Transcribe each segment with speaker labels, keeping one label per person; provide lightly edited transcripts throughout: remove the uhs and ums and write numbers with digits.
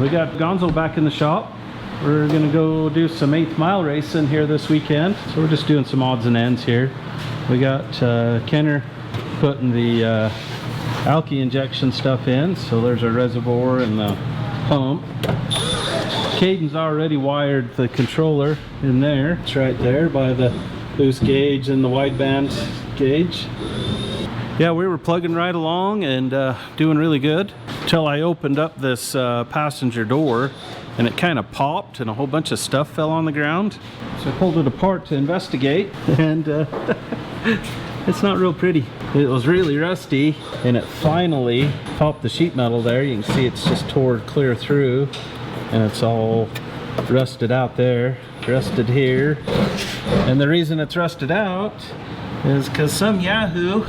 Speaker 1: We got Gonzo back in the shop. We're gonna go do some 8th mile racing here this weekend. So we're just doing some odds and ends here. We got Kenner putting the alky injection stuff in. So there's our reservoir and the pump. Kaden's already wired the controller in there. It's right there by the boost gauge and the wideband gauge. Yeah, we were plugging right along and doing really good until I opened up this passenger door and it kind of popped and a whole bunch of stuff fell on the ground. So I pulled it apart to investigate and it's not real pretty. It was really rusty and it finally popped the sheet metal there. You can see it's just tore clear through and it's all rusted out there, rusted here. And the reason it's rusted out is because some yahoo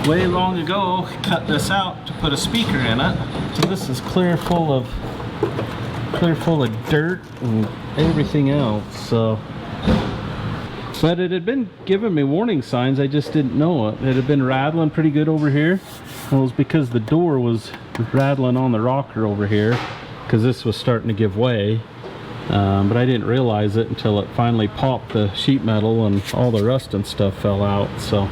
Speaker 1: way long ago cut this out to put a speaker in it. So this is clear full of dirt and everything else. So, but it had been giving me warning signs, I just didn't know it. It had been rattling pretty good over here. Well, it was because the door was rattling on the rocker over here because this was starting to give way. But I didn't realize it until it finally popped the sheet metal and all the rust and stuff fell out. So,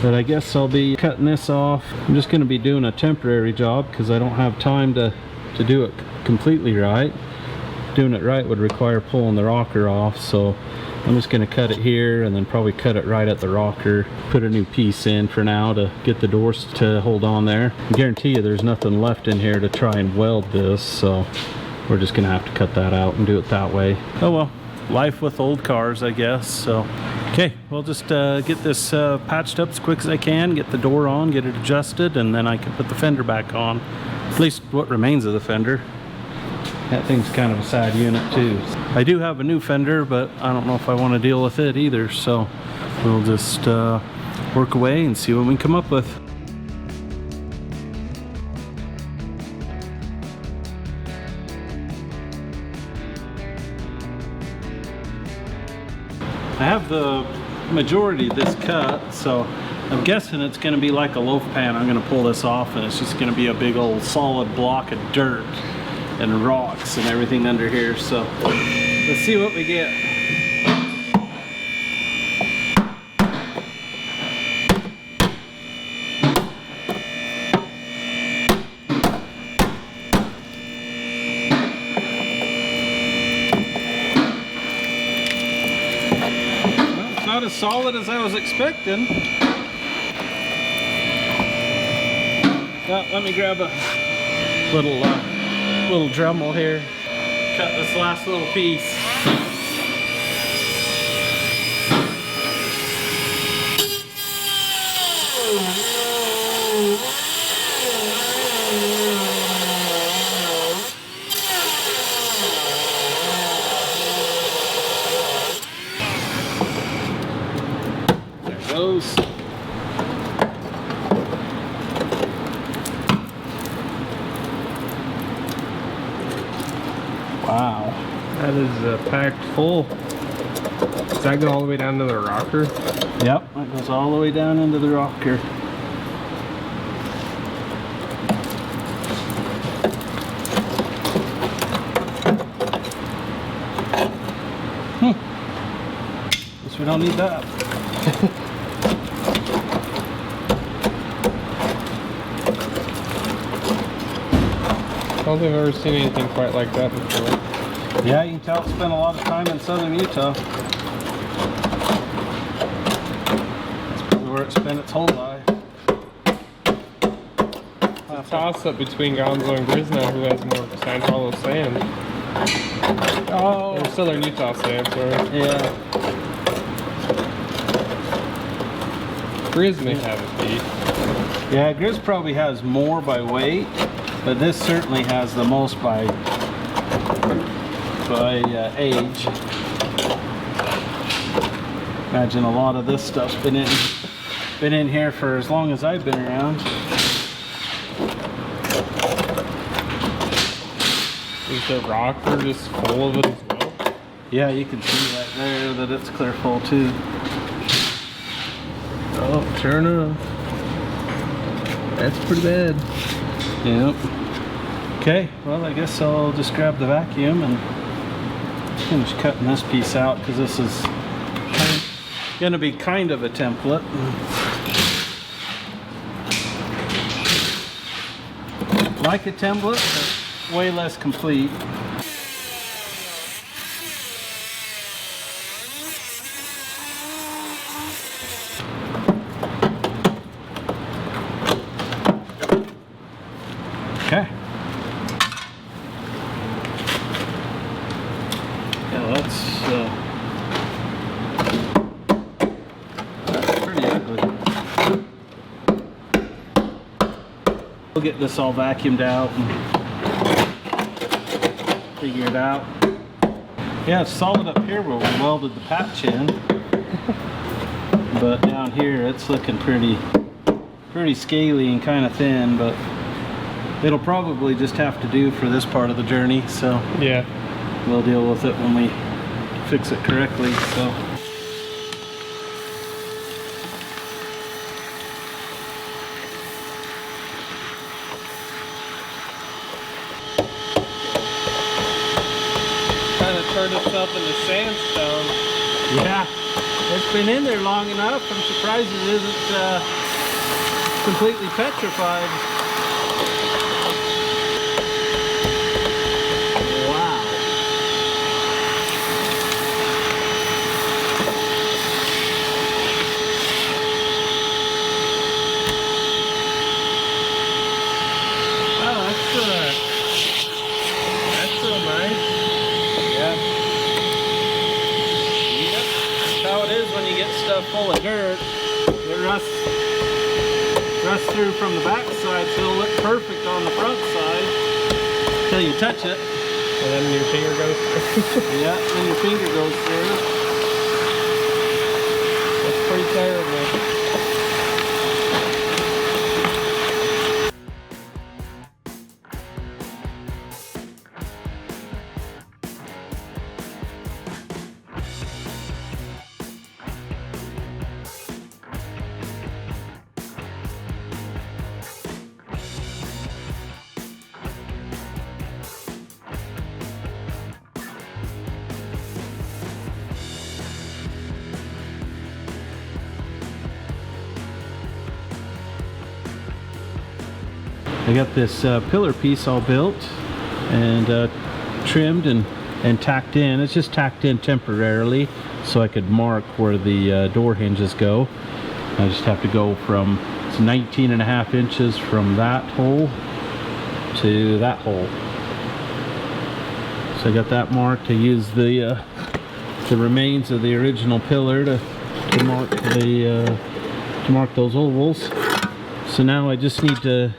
Speaker 1: but I guess I'll be cutting this off. I'm just going to be doing a temporary job because I don't have time to do it completely right. Doing it right would require pulling the rocker off, so I'm just going to cut it here and then probably cut it right at the rocker, put a new piece in for now to get the doors to hold on there. I guarantee you there's nothing left in here to try and weld this, so we're just going to have to cut that out and do it that way. Oh well, life with old cars, I guess. So okay, we'll just get this patched up as quick as I can, get the door on, get it adjusted, and then I can put the fender back on. At least what remains of the fender. That thing's kind of a sad unit too. I do have a new fender, but I don't know if I want to deal with it either, so we'll just work away and see what we can come up with. I have the majority of this cut, so I'm guessing it's going to be like a loaf pan. I'm going to pull this off and it's just going to be a big old solid block of dirt and rocks and everything under here. So let's see what we get. Not as solid as I was expecting. Let me grab a little Dremel here. Cut this last little piece. Goes. Wow,
Speaker 2: that is packed full. Does that go all the way down to the rocker?
Speaker 1: Yep, that goes all the way down into the rocker. Guess we don't need that.
Speaker 2: I don't think I've ever seen anything quite like that before.
Speaker 1: Yeah, you can tell it spent a lot of time in southern Utah. That's probably where it spent its whole life.
Speaker 2: It's a toss-up between Gonzo and Griz now, who has more San Carlos sand.
Speaker 1: Oh,
Speaker 2: or southern Utah sand, sorry.
Speaker 1: Yeah.
Speaker 2: Griz may have it beat.
Speaker 1: Yeah, Griz probably has more by weight, but this certainly has the most by age. Imagine a lot of this stuff's been in here for as long as I've been around.
Speaker 2: Is the rocker just full of it as well?
Speaker 1: Yeah, you can see right there that it's clear full too.
Speaker 2: Oh, sure enough. That's pretty bad.
Speaker 1: Yep. Okay, well, I guess I'll just grab the vacuum and finish cutting this piece out, because this is going to be kind of a template. Like a template, but way less complete. Okay. Yeah, that's pretty ugly. We'll get this all vacuumed out and figure it out. Yeah, it's solid up here where we welded the patch in, but down here it's looking pretty scaly and kind of thin, but it'll probably just have to do for this part of the journey, so
Speaker 2: yeah,
Speaker 1: we'll deal with it when we fix it correctly. So
Speaker 2: kind of turned itself into sandstone.
Speaker 1: yeah, it's been in there long enough. I'm surprised it isn't completely petrified. Full of dirt, it rusts through from the back side, so it'll look perfect on the front side until you touch it.
Speaker 2: And then your finger goes through.
Speaker 1: Yeah, then your finger goes through.
Speaker 2: That's pretty terrible.
Speaker 1: I got this pillar piece all built and trimmed and tacked in. It's just tacked in temporarily so I could mark where the door hinges go. I just have to go from, it's 19.5 inches from that hole to that hole. So I got that marked. I used the remains of the original pillar to mark those ovals. So now I just need to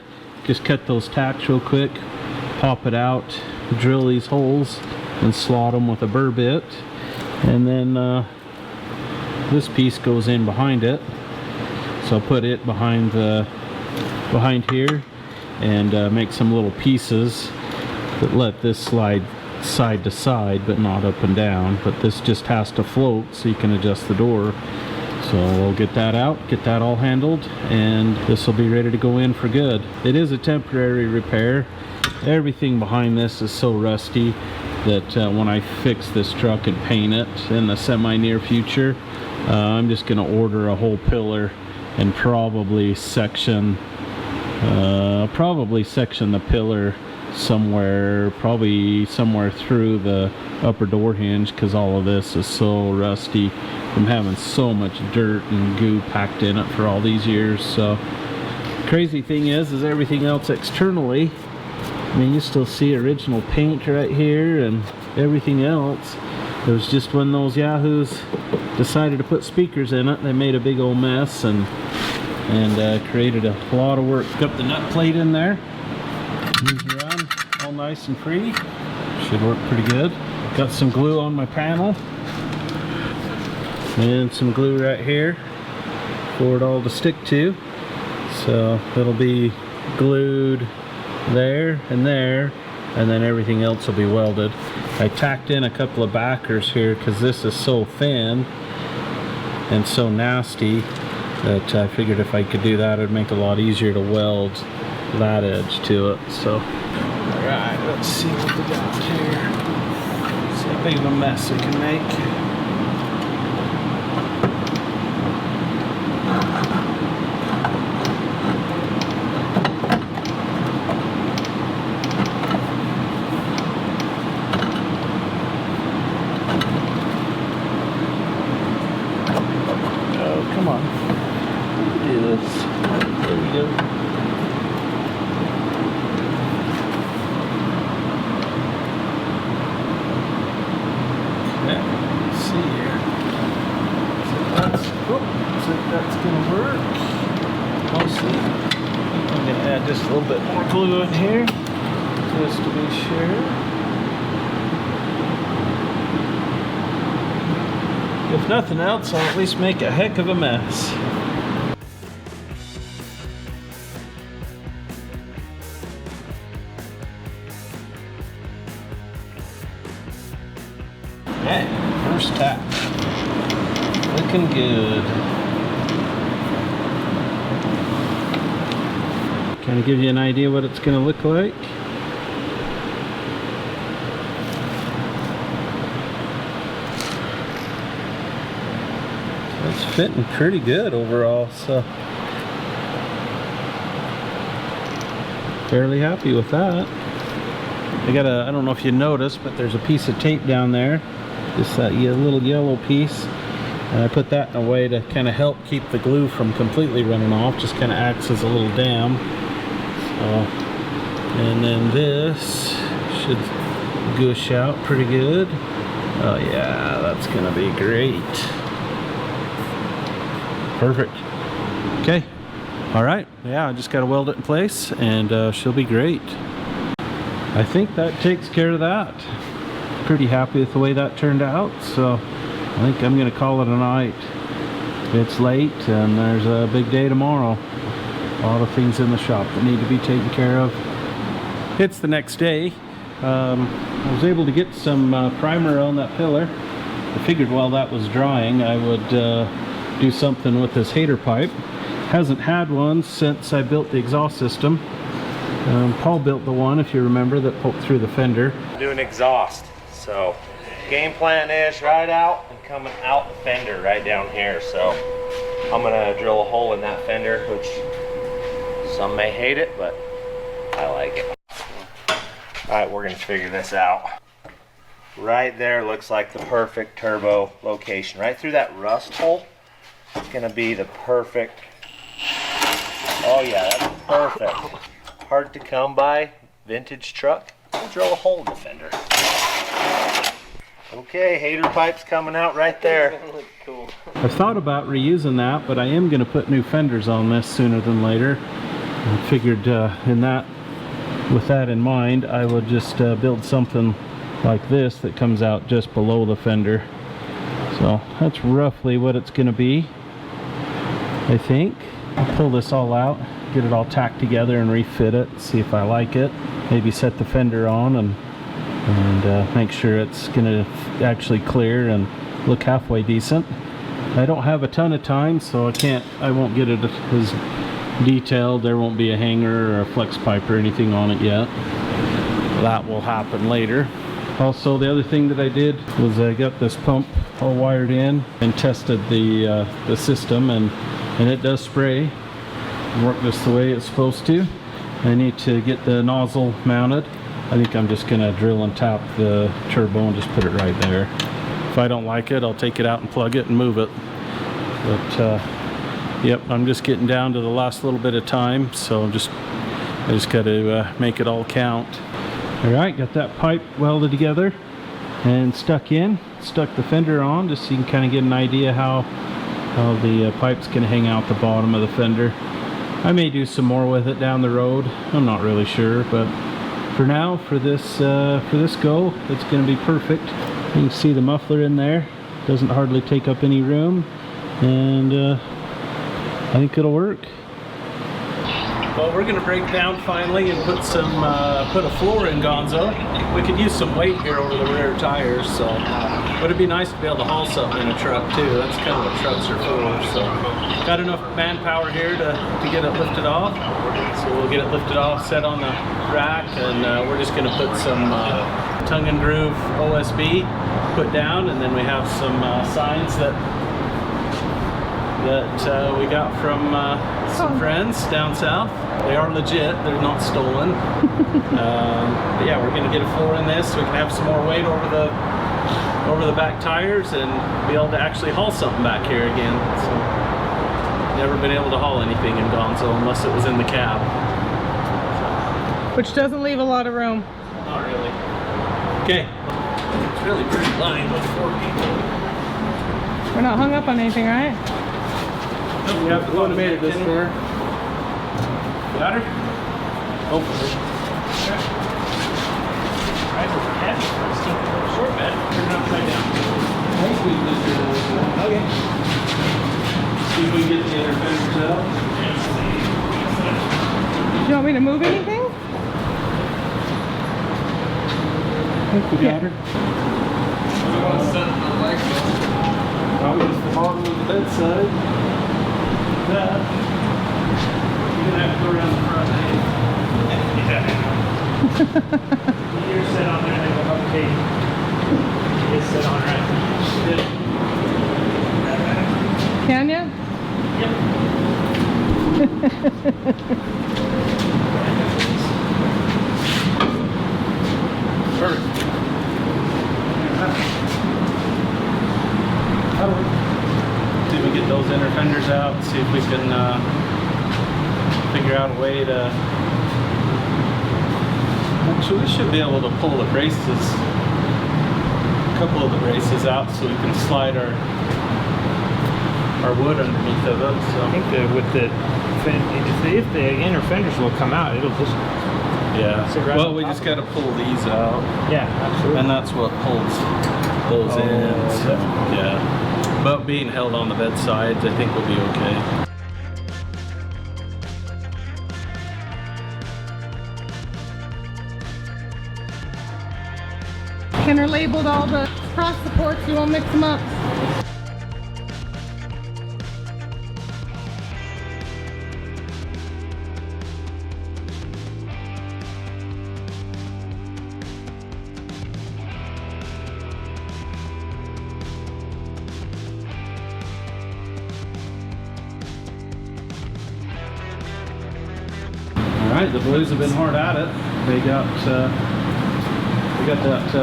Speaker 1: cut those tacks real quick, pop it out, drill these holes, and slot them with a burr bit. And then this piece goes in behind it. So I'll put it behind here and make some little pieces that let this slide side to side, but not up and down. But this just has to float so you can adjust the door. So we'll get that out, get that all handled, and this will be ready to go in for good. It is a temporary repair. Everything behind this is so rusty that when I fix this truck and paint it in the semi-near future, I'm just going to order a whole pillar and probably section the pillar somewhere, probably somewhere through the upper door hinge, because all of this is so rusty from having so much dirt and goo packed in it for all these years. So crazy thing is everything else externally, I mean, you still see original paint right here and everything else. It was just when those yahoos decided to put speakers in it, they made a big old mess and created a lot of work. Got the nut plate in there, moves around all nice and free, should work pretty good. Got some glue on my panel and some glue right here for it all to stick to, so it'll be glued there, and then everything else will be welded. I tacked in a couple of backers here because this is so thin and so nasty that I figured if I could do that, it'd make it a lot easier to weld that edge to it. So Alright, let's see what we got here. See how big of a mess we can make. Oh, come on. Do this. There we go. That's gonna work. Mostly. I'm gonna add just a little bit more glue in here, just to be sure. If nothing else, I'll at least make a heck of a mess. Okay, first tap. Looking good. Kind of give you an idea what it's going to look like. It's fitting pretty good overall, so fairly happy with that. I don't know if you noticed, but there's a piece of tape down there, just that little yellow piece. And I put that in a way to kind of help keep the glue from completely running off, just kind of acts as a little dam. And then this should gush out pretty good. Oh yeah, that's gonna be great. Perfect. Okay. All right. Yeah, I just gotta weld it in place, and she'll be great. I think that takes care of that. Pretty happy with the way that turned out. So I think I'm gonna call it a night. It's late, and there's a big day tomorrow. A lot of things in the shop that need to be taken care of. It's the next day. I was able to get some primer on that pillar. I figured while that was drying I would do something with this hater pipe. Hasn't had one since I built the exhaust system. Paul built the one, if you remember, that poked through the fender.
Speaker 3: Doing exhaust. So game plan is right out and coming out the fender right down here. So I'm gonna drill a hole in that fender, which some may hate it, but I like it. Alright, we're gonna figure this out. Right there looks like the perfect turbo location. Right through that rust hole, it's gonna be the perfect. Oh yeah, that's perfect. Hard to come by vintage truck. We'll drill a hole in the fender. Okay, hater pipe's coming out right there.
Speaker 2: Cool.
Speaker 1: I've thought about reusing that, but I am going to put new fenders on this sooner than later. I figured with that in mind, I would just build something like this that comes out just below the fender. So that's roughly what it's going to be, I think. I'll pull this all out, get it all tacked together and refit it, see if I like it. Maybe set the fender on and make sure it's going to actually clear and look halfway decent. I don't have a ton of time, so I won't get it as detailed. There won't be a hanger or a flex pipe or anything on it yet. That will happen later. Also, the other thing that I did was I got this pump all wired in and tested the system, and it does spray. Work just the way it's supposed to. I need to get the nozzle mounted. I think I'm just gonna drill and tap the turbo and just put it right there. If I don't like it, I'll take it out and plug it and move it. But yep, I'm just getting down to the last little bit of time, so I just got to make it all count. All right, got that pipe welded together and stuck in. Stuck the fender on just so you can kind of get an idea how the pipe's going to hang out the bottom of the fender. I may do some more with it down the road. I'm not really sure, but for now, for this go, it's going to be perfect. You can see the muffler in there. Doesn't hardly take up any room, and I think it'll work. Well, we're gonna break down finally and put some put a floor in Gonzo. We could use some weight here over the rear tires, so but it'd be nice to be able to haul something in a truck too. That's kind of what trucks are for. So got enough manpower here to get it lifted off. So we'll get it lifted off, set on the rack, and we're just gonna put some tongue and groove OSB put down, and then we have some signs that we got from some friends down south. They are legit, they're not stolen. But yeah, we're gonna get a floor in this so we can have some more weight over the back tires and be able to actually haul something back here again. So, never been able to haul anything in Gonzo unless it was in the cab.
Speaker 4: Which doesn't leave a lot of room.
Speaker 1: Not really. Okay. It's really pretty lined with 4 people.
Speaker 4: We're not hung up on anything, right?
Speaker 1: We have the one made it this far. Got her? Hopefully.
Speaker 3: Right, so it's heavy. It's still a little short bed. Turn it upside down.
Speaker 1: I think we can do it.
Speaker 3: Okay.
Speaker 1: See if we can get the other fenders out.
Speaker 4: Do you want me to move anything?
Speaker 1: I think we got her. Probably just the bottom of the bedside. That. You're gonna have to go around the front.
Speaker 3: Yeah. You're set on there, they go up Kaden. You just sit on right.
Speaker 4: Can ya?
Speaker 3: Yep.
Speaker 1: Perfect. See if we get those inner fenders out, see if we can figure out a way to... Actually, we should be able to pull the braces, a couple of the braces out so we can slide our wood underneath of it. So
Speaker 3: I think if the inner fenders will come out, it'll just sit right
Speaker 1: well,
Speaker 3: on
Speaker 1: we
Speaker 3: top
Speaker 1: just
Speaker 3: of
Speaker 1: got to pull these out.
Speaker 3: Yeah, absolutely.
Speaker 1: And that's what pulls those in. So,
Speaker 3: yeah.
Speaker 1: yeah. But being held on the bed sides, I think we'll be okay.
Speaker 4: Kenner labeled all the cross supports. You won't mix them up.
Speaker 1: All right, the Blues have been hard at it. They got that. I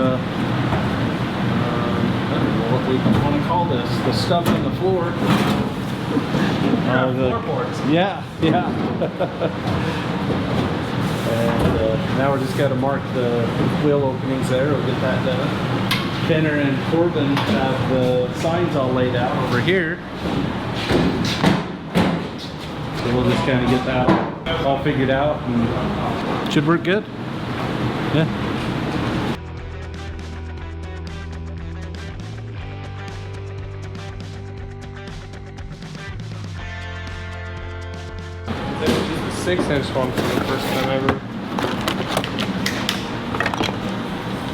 Speaker 1: don't know what we want to call this. The stuff on the floor.
Speaker 3: Floorboards.
Speaker 1: Yeah, yeah. And now we're just got to mark the wheel openings there. We'll get that done. Kenner and Corbin have the signs all laid out over here. So we'll just kind of get that all figured out and should work good. Yeah.
Speaker 2: This is the 6-inch one for the first time ever.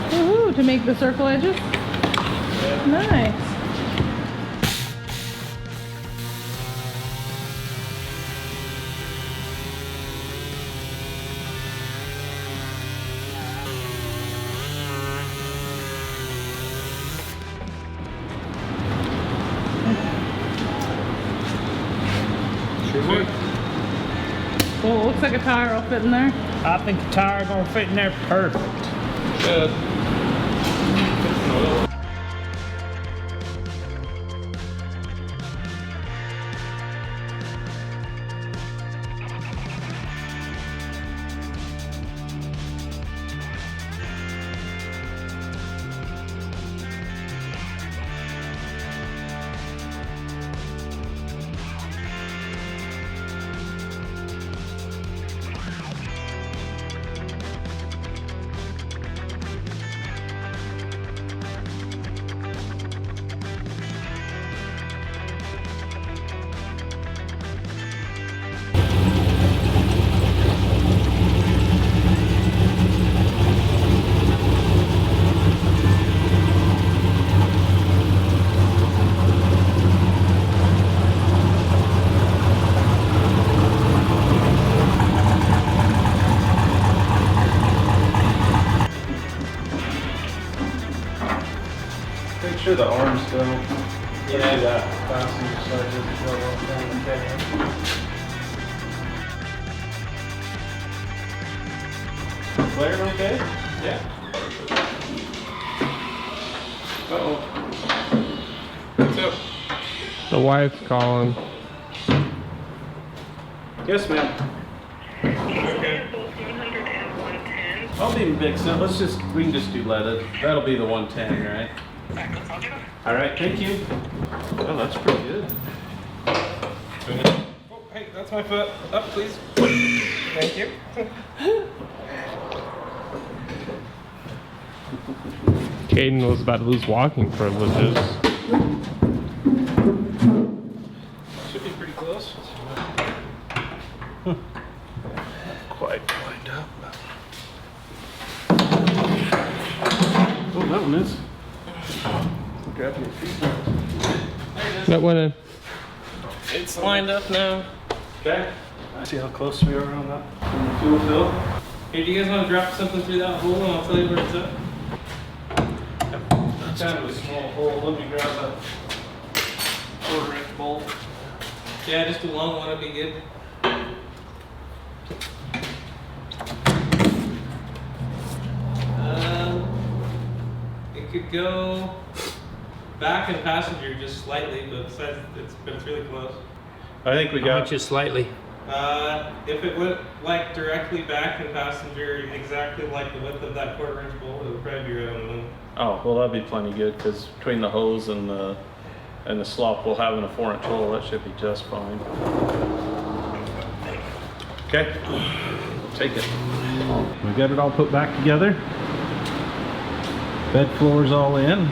Speaker 4: Woohoo! To make the circle edges.
Speaker 2: Yeah.
Speaker 4: Nice. Well, it looks like a tire will fit in there.
Speaker 3: I think the tire gonna fit in there perfect.
Speaker 2: Good.
Speaker 1: sure the arms don't.
Speaker 2: Yeah.
Speaker 1: That passenger side doesn't go up down the cab. Flaring okay?
Speaker 2: Yeah.
Speaker 1: Uh-oh.
Speaker 2: What's up? The wife's calling.
Speaker 1: Yes, ma'am.
Speaker 2: Okay.
Speaker 1: I'll be big, so we can just do leaded. That'll be the 110, right? All right, thank you. Oh, that's pretty good.
Speaker 2: Oh, hey, that's my foot. Up, please. Thank you. Kaden was about to lose walking privileges. Should be pretty close.
Speaker 1: Quite lined up. Oh, that one is. Grab your feet.
Speaker 2: That went in. It's lined up now.
Speaker 1: Okay. See how close we are on that on the fuel fill.
Speaker 2: Hey, do you guys want to drop something through that hole and I'll tell you where it's at?
Speaker 1: That's kind of a small hole. Let me grab a 1/4-inch bolt.
Speaker 2: Yeah, just a long one would be good. It could go back and passenger just slightly, but besides, it's really close.
Speaker 1: I think we got
Speaker 5: Just slightly.
Speaker 2: If it went like directly back and passenger, exactly like the width of that 1/4-inch bolt, it would probably be right on the limit.
Speaker 1: Oh, well, that'd be plenty good because between the hose and the slop, we'll have in a 4-inch hole. That should be just fine. Okay, take it. We got it all put back together. Bed floor's all in.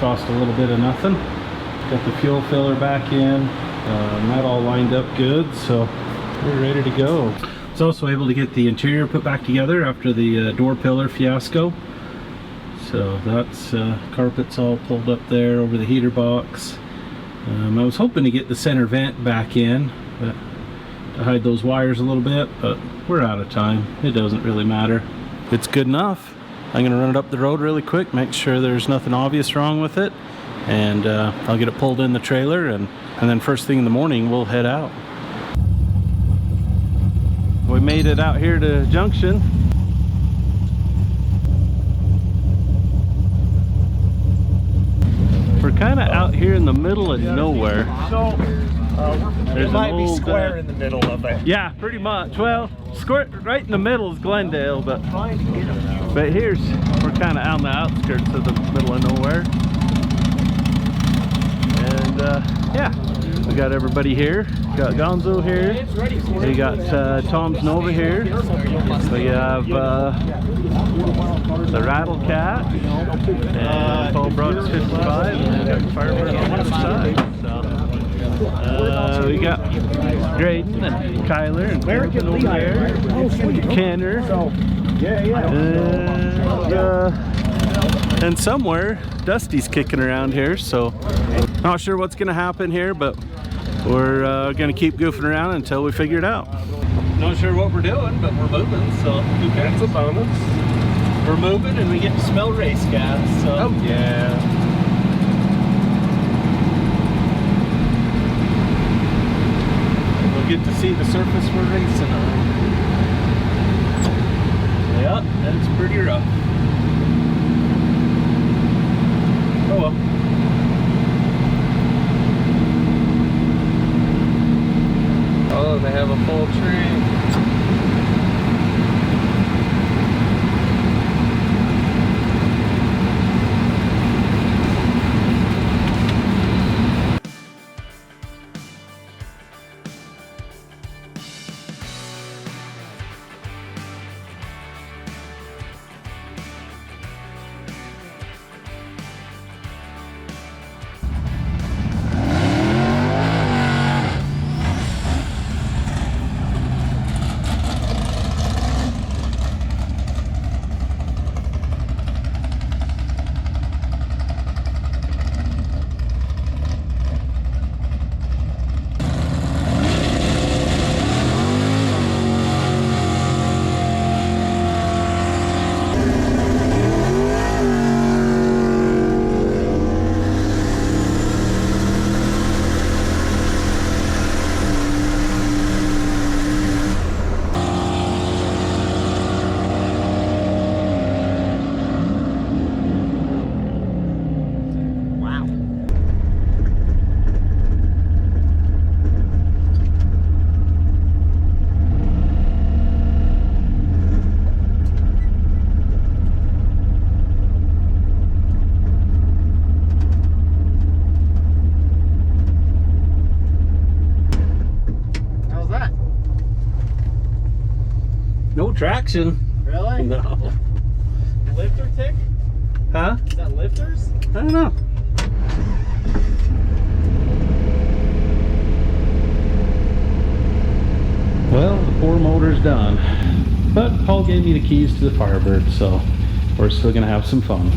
Speaker 1: Cost a little bit of nothing. Got the fuel filler back in. That all lined up good, so we're ready to go. I was also able to get the interior put back together after the door pillar fiasco. So that's carpet's all pulled up there over the heater box. I was hoping to get the center vent back in, but to hide those wires a little bit, but we're out of time. It doesn't really matter. It's good enough. I'm gonna run it up the road really quick, make sure there's nothing obvious wrong with it, and I'll get it pulled in the trailer, and then first thing in the morning we'll head out. We made it out here to Junction. We're kind of out here in the middle of nowhere.
Speaker 5: It might be square in the middle of it.
Speaker 1: Yeah, pretty much. Well, square right in the middle is Glendale, but here's, we're kind of out on the outskirts of the middle of nowhere. And yeah, we got everybody here. Got Gonzo here. We got Tom's Nova here. We have the Rattle Cat. And Paul brought his 55. And we got Firebird on the other side. So we got Graydon and Kyler and Corbin over there. Kenner. And somewhere Dusty's kicking around here, so not sure what's gonna happen here, but we're gonna keep goofing around until we figure it out. Not sure what we're doing, but we're moving, so that's a bonus. We're moving and we get to smell race gas, so oh yeah. We'll get to see the surface we're racing on. Yeah, that's pretty rough. Oh well.
Speaker 2: Oh, they have a full tree.
Speaker 1: traction.
Speaker 5: Really?
Speaker 1: No.
Speaker 5: Lifter tick?
Speaker 1: Huh?
Speaker 5: Is that lifters?
Speaker 1: I don't know. Well, the poor motor's done. But Paul gave me the keys to the Firebird, so we're still gonna have some fun.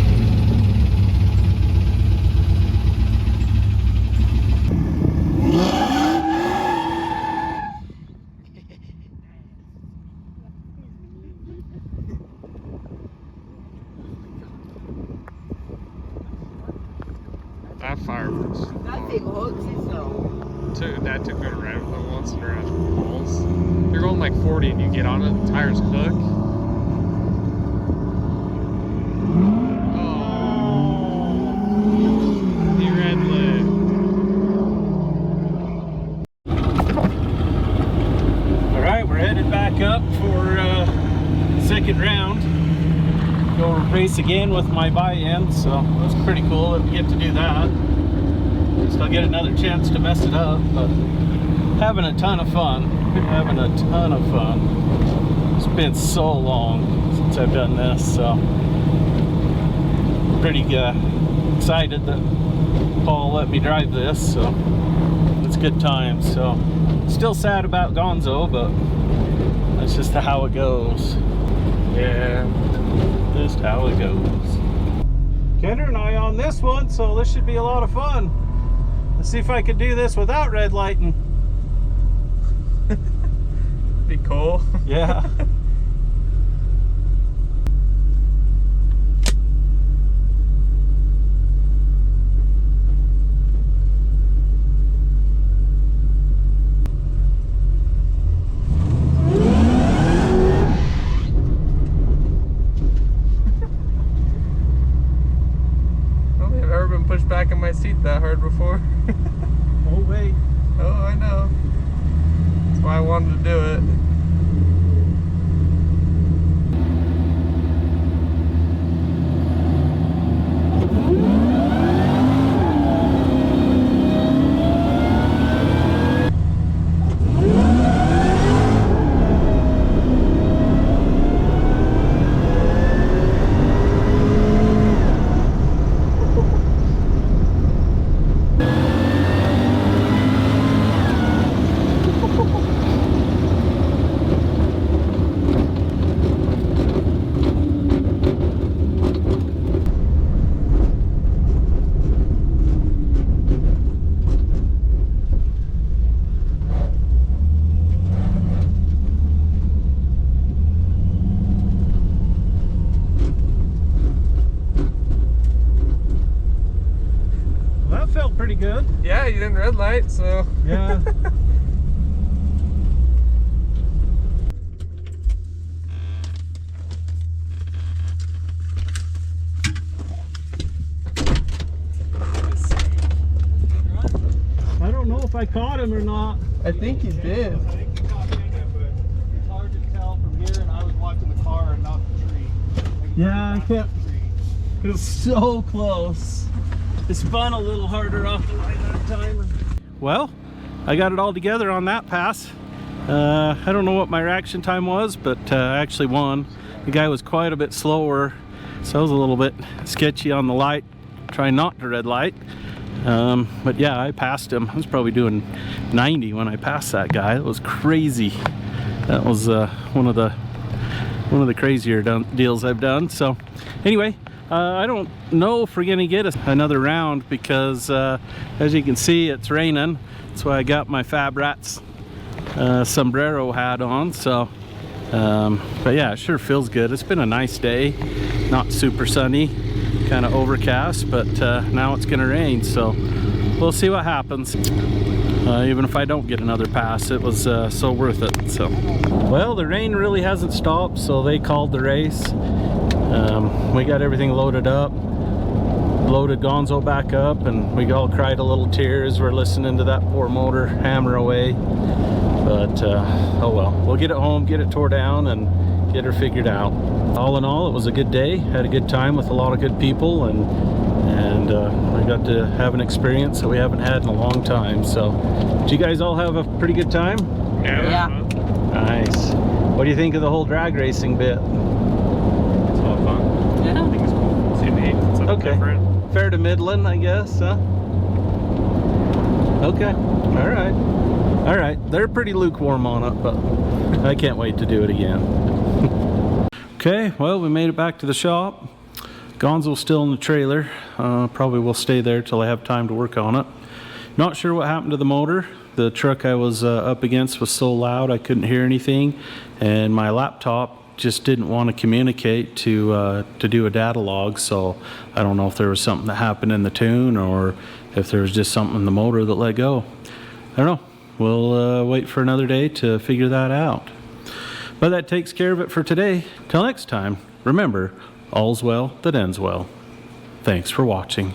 Speaker 6: That Firebird's
Speaker 7: That thing hooks itself.
Speaker 6: that took me around once and around walls. You're going like 40 and you get on it, the tires hook. Oh, he red lit.
Speaker 1: All right, we're headed back up for second round. Go race again with my buy-in, so that's pretty cool that we get to do that. Still get another chance to mess it up, but having a ton of fun. Having a ton of fun. It's been so long since I've done this, so pretty excited that Paul let me drive this, so it's good times. So still sad about Gonzo, but that's just how it goes. Yeah, just how it goes. Kenner and I on this one, so this should be a lot of fun. Let's see if I can do this without red lighting.
Speaker 6: Be cool.
Speaker 1: Yeah.
Speaker 6: Pushed back in my seat that hard before.
Speaker 1: Oh wait.
Speaker 6: Oh, I know. That's why I wanted to do it.
Speaker 1: Felt pretty good.
Speaker 6: Yeah, you didn't red light, so.
Speaker 1: Yeah. I don't know if I caught him or not.
Speaker 6: I think you did.
Speaker 5: I think you caught me, but it's hard to tell from here, and I was watching the car and not the tree.
Speaker 1: Yeah, I kept. It was so close. It spun a little harder off the line that time. Well, I got it all together on that pass. I don't know what my reaction time was, but I actually won. The guy was quite a bit slower, so I was a little bit sketchy on the light, trying not to red light. But yeah, I passed him. I was probably doing 90 when I passed that guy. It was crazy. That was one of the crazier deals I've done. So anyway, I don't know if we're gonna get another round because as you can see, it's raining. That's why I got my Fab Rats sombrero hat on. So but yeah, it sure feels good. It's been a nice day, not super sunny, kind of overcast, but now it's gonna rain, so we'll see what happens. Even if I don't get another pass, it was so worth it. So well, the rain really hasn't stopped, so they called the race. We got everything loaded up, loaded Gonzo back up, and we all cried a little tears. We're listening to that poor motor hammer away, but oh well, we'll get it home, get it tore down, and get her figured out. All in all, it was a good day. Had a good time with a lot of good people, and I got to have an experience that we haven't had in a long time. So did you guys all have a pretty good time?
Speaker 7: Yeah.
Speaker 1: Nice. What do you think of the whole drag racing bit?
Speaker 6: It's all fun.
Speaker 1: Yeah.
Speaker 6: I think it's cool. It's unique. It's something
Speaker 1: Okay.
Speaker 6: different.
Speaker 1: Fair to middling, I guess, huh? Okay. All right. All right. They're pretty lukewarm on it, but I can't wait to do it again. Okay, well, we made it back to the shop. Gonzo's still in the trailer. Probably will stay there till I have time to work on it. Not sure what happened to the motor. The truck I was up against was so loud I couldn't hear anything, and my laptop just didn't want to communicate to do a data log, so I don't know if there was something that happened in the tune or if there was just something in the motor that let go. I don't know. We'll wait for another day to figure that out. But that takes care of it for today. Till next time, remember, all's well that ends well. Thanks for watching.